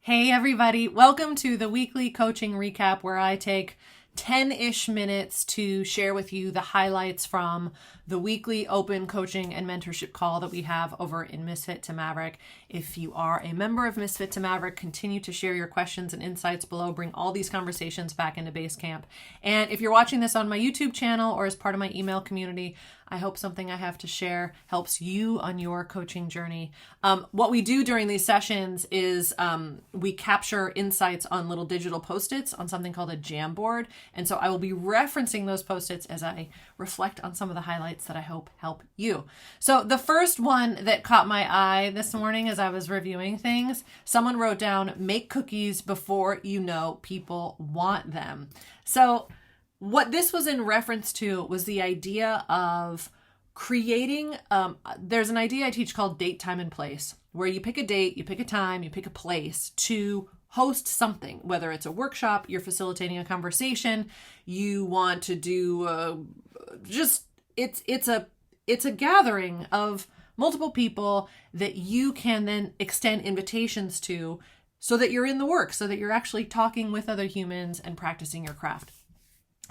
Hey everybody, welcome to the weekly coaching recap where I take 10-ish minutes to share with you the highlights from the weekly open coaching and mentorship call that we have over in Misfit to Maverick. If you are a member of Misfit to Maverick, continue to share your questions and insights below. Bring all these conversations back into Basecamp. And if you're watching this on my YouTube channel or as part of my email community, I hope something I have to share helps you on your coaching journey. What we do during these sessions is we capture insights on little digital Post-its on something called a Jamboard. And so I will be referencing those Post-its as I reflect on some of the highlights that I hope help you. So the first one that caught my eye this morning as I was reviewing things, someone wrote down, make cookies before you know people want them. So what this was in reference to was the idea of creating, there's an idea I teach called date, time, and place, where you pick a date, you pick a time, you pick a place to host something, whether it's a workshop, you're facilitating a conversation, you want to do it's a gathering of multiple people that you can then extend invitations to so that you're in the work, so that you're actually talking with other humans and practicing your craft.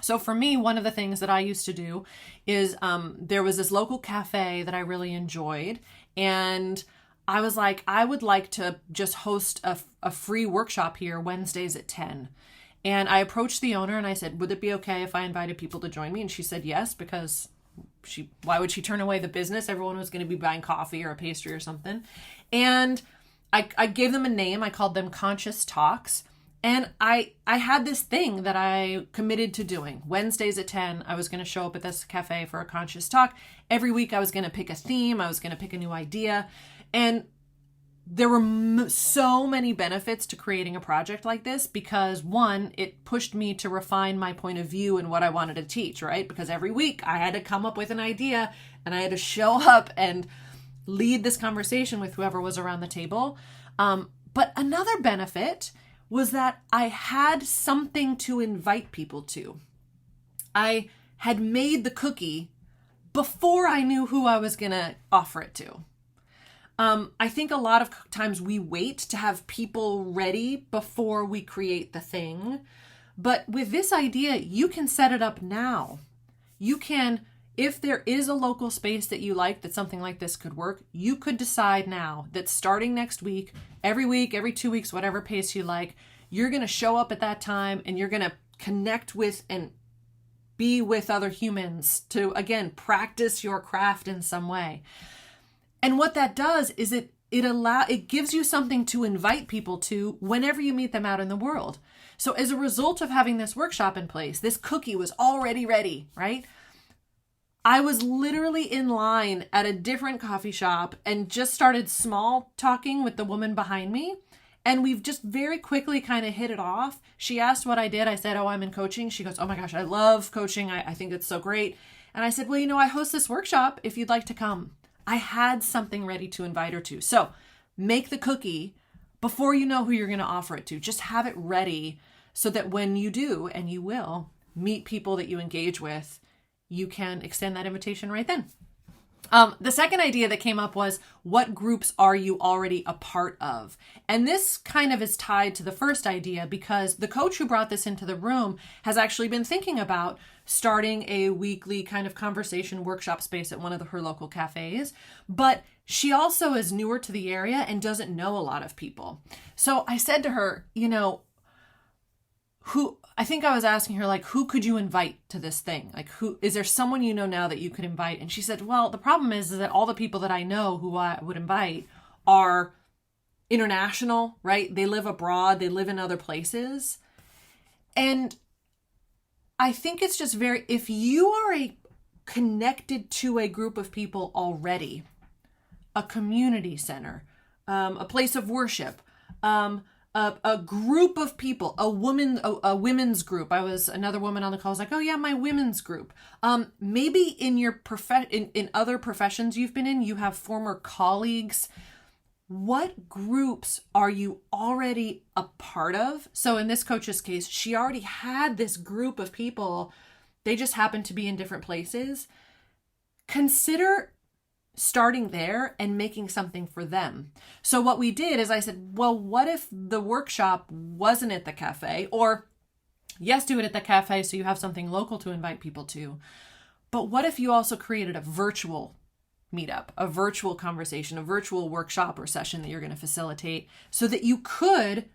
So for me, one of the things that I used to do is there was this local cafe that I really enjoyed. And I was like, I would like to just host a free workshop here Wednesdays at 10. And I approached the owner and I said, would it be okay if I invited people to join me? And she said yes, because why would she turn away the business? Everyone was going to be buying coffee or a pastry or something. And I gave them a name. I called them Conscious Talks. And I had this thing that I committed to doing. Wednesdays at 10, I was going to show up at this cafe for a conscious talk. Every week I was going to pick a theme. I was going to pick a new idea. And there were so many benefits to creating a project like this because, one, it pushed me to refine my point of view and what I wanted to teach, right? Because every week I had to come up with an idea and I had to show up and lead this conversation with whoever was around the table. But another benefit was that I had something to invite people to. I had made the cookie before I knew who I was going to offer it to. I think a lot of times we wait to have people ready before we create the thing. But with this idea, you can set it up now. You can, if there is a local space that you like that something like this could work, you could decide now that starting next week, every 2 weeks, whatever pace you like, you're going to show up at that time and you're going to connect with and be with other humans to, again, practice your craft in some way. And what that does is it gives you something to invite people to whenever you meet them out in the world. So as a result of having this workshop in place, this cookie was already ready, right? I was literally in line at a different coffee shop and just started small talking with the woman behind me. And we've just very quickly kind of hit it off. She asked what I did. I said, I'm in coaching. She goes, oh my gosh, I love coaching. I think it's so great. And I said, well, I host this workshop if you'd like to come. I had something ready to invite her to. So make the cookie before you know who you're going to offer it to. Just have it ready so that when you do, and you will, meet people that you engage with, you can extend that invitation right then. The second idea that came up was, what groups are you already a part of? And this kind of is tied to the first idea because the coach who brought this into the room has actually been thinking about starting a weekly kind of conversation workshop space at one of her local cafes. But she also is newer to the area and doesn't know a lot of people. So I said to her, I think I was asking her, who could you invite to this thing? Is there someone you know now that you could invite? And she said, well, the problem is that all the people that I know who I would invite are international, right? They live abroad, they live in other places. And I think it's just if you are connected to a group of people already, a community center, a place of worship, a group of people, a women's group. Another woman on the call was like, oh yeah, my women's group. Maybe in your in other professions you've been in, you have former colleagues. What groups are you already a part of? So in this coach's case, she already had this group of people. They just happened to be in different places. Consider starting there and making something for them. So what we did is I said, well, what if the workshop wasn't at the cafe? Or yes, do it at the cafe so you have something local to invite people to. But what if you also created a virtual meetup, a virtual conversation, a virtual workshop or session that you're going to facilitate so that you could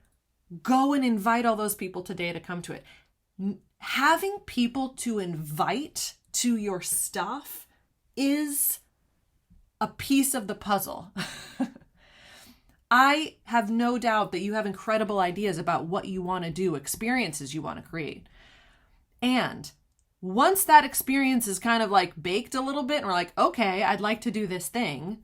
go and invite all those people today to come to it? Having people to invite to your stuff is a piece of the puzzle. I have no doubt that you have incredible ideas about what you want to do, experiences you want to create. And once that experience is kind of like baked a little bit and we're like, okay, I'd like to do this thing,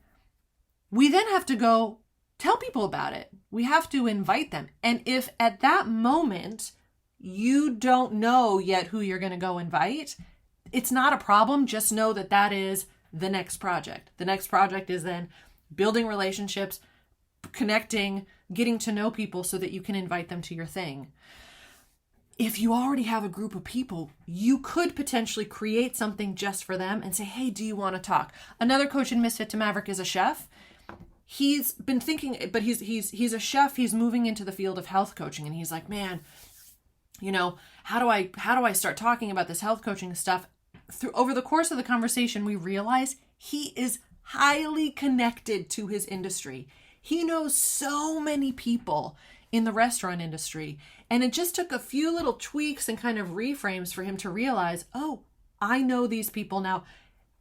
we then have to go tell people about it. We have to invite them. And if at that moment you don't know yet who you're going to go invite, it's not a problem. Just know that that is the next project. The next project is then building relationships, connecting, getting to know people so that you can invite them to your thing. If you already have a group of people, you could potentially create something just for them and say, hey, do you want to talk? Another coach in Misfit to Maverick is a chef. He's been thinking, but he's a chef. He's moving into the field of health coaching. And he's like, man, how do I start talking about this health coaching stuff? Over the course of the conversation, we realize he is highly connected to his industry. He knows so many people in the restaurant industry. And it just took a few little tweaks and kind of reframes for him to realize, oh, I know these people now.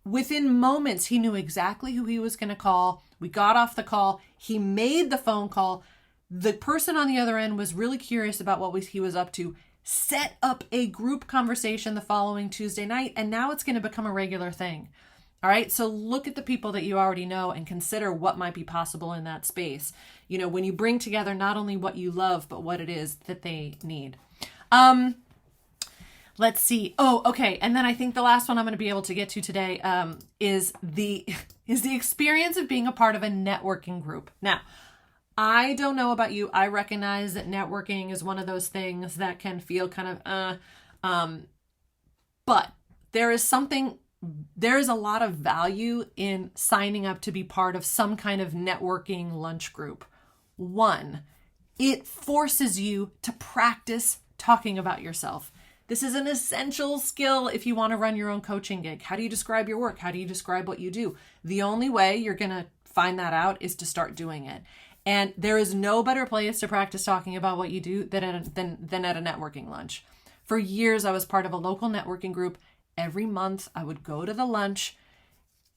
Within moments, he knew exactly who he was going to call. We got off the call. He made the phone call. The person on the other end was really curious about what he was up to, set up a group conversation the following Tuesday night, and now it's going to become a regular thing. All right, so look at the people that you already know and consider what might be possible in that space. When you bring together not only what you love, but what it is that they need. Let's see. Oh, okay. And then I think the last one I'm going to be able to get to today is the experience of being a part of a networking group. Now, I don't know about you. I recognize that networking is one of those things that can feel kind of, but there is a lot of value in signing up to be part of some kind of networking lunch group. One, it forces you to practice talking about yourself. This is an essential skill if you want to run your own coaching gig. How do you describe your work? How do you describe what you do? The only way you're going to find that out is to start doing it. And there is no better place to practice talking about what you do than at a networking lunch. For years, I was part of a local networking group. Every month, I would go to the lunch.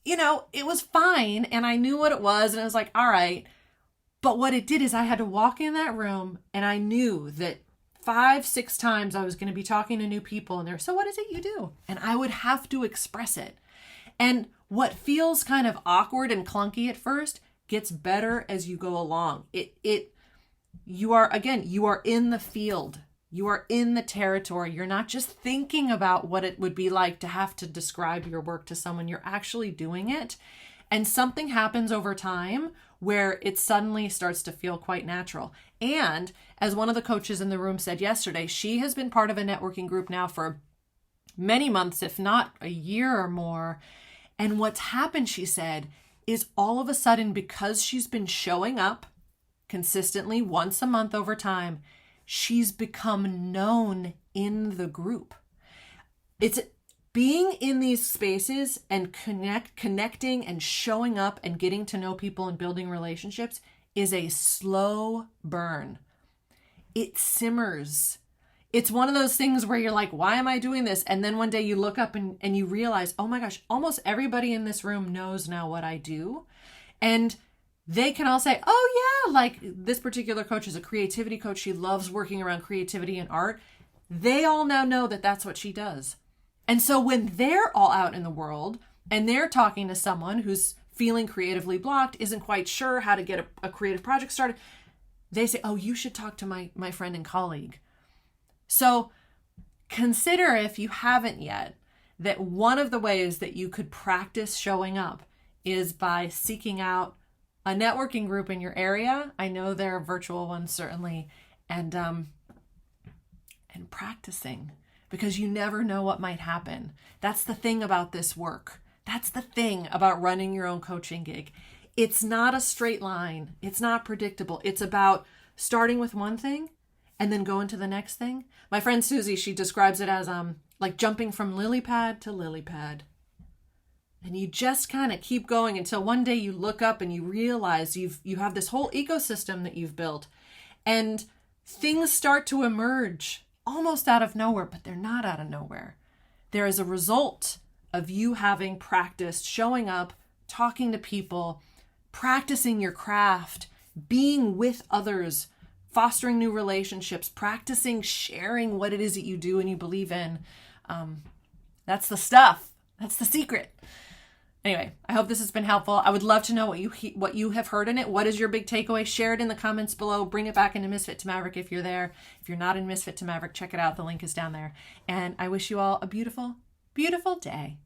It was fine, and I knew what it was, and I was like, all right. But what it did is I had to walk in that room, and I knew that 5-6 times I was going to be talking to new people, and they're, so what is it you do? And I would have to express it. And what feels kind of awkward and clunky at first gets better as you go along. You are in the field. You are in the territory. You're not just thinking about what it would be like to have to describe your work to someone. You're actually doing it. And something happens over time where it suddenly starts to feel quite natural. And as one of the coaches in the room said yesterday, she has been part of a networking group now for many months, if not a year or more. And what's happened, she said, is all of a sudden, because she's been showing up consistently once a month over time, she's become known in the group. It's being in these spaces and connecting and showing up and getting to know people and building relationships is a slow burn. It simmers. It's one of those things where you're like, why am I doing this? And then one day you look up and you realize, oh my gosh, almost everybody in this room knows now what I do. And they can all say, oh yeah, like this particular coach is a creativity coach. She loves working around creativity and art. They all now know that that's what she does. And so when they're all out in the world and they're talking to someone who's feeling creatively blocked, isn't quite sure how to get a creative project started, they say, oh, you should talk to my friend and colleague. So consider, if you haven't yet, that one of the ways that you could practice showing up is by seeking out a networking group in your area. I know there are virtual ones certainly, and practicing, because you never know what might happen. That's the thing about this work. That's the thing about running your own coaching gig. It's not a straight line. It's not predictable. It's about starting with one thing and then going to the next thing. My friend Susie, she describes it as like jumping from lily pad to lily pad. And you just kind of keep going until one day you look up and you realize you have this whole ecosystem that you've built, and things start to emerge almost out of nowhere, but they're not out of nowhere. There is a result of you having practiced showing up, talking to people, practicing your craft, being with others, fostering new relationships, practicing sharing what it is that you do and you believe in. That's the stuff. That's the secret. Anyway, I hope this has been helpful. I would love to know what you have heard in it. What is your big takeaway? Share it in the comments below. Bring it back into Misfit to Maverick if you're there. If you're not in Misfit to Maverick, check it out. The link is down there. And I wish you all a beautiful, beautiful day.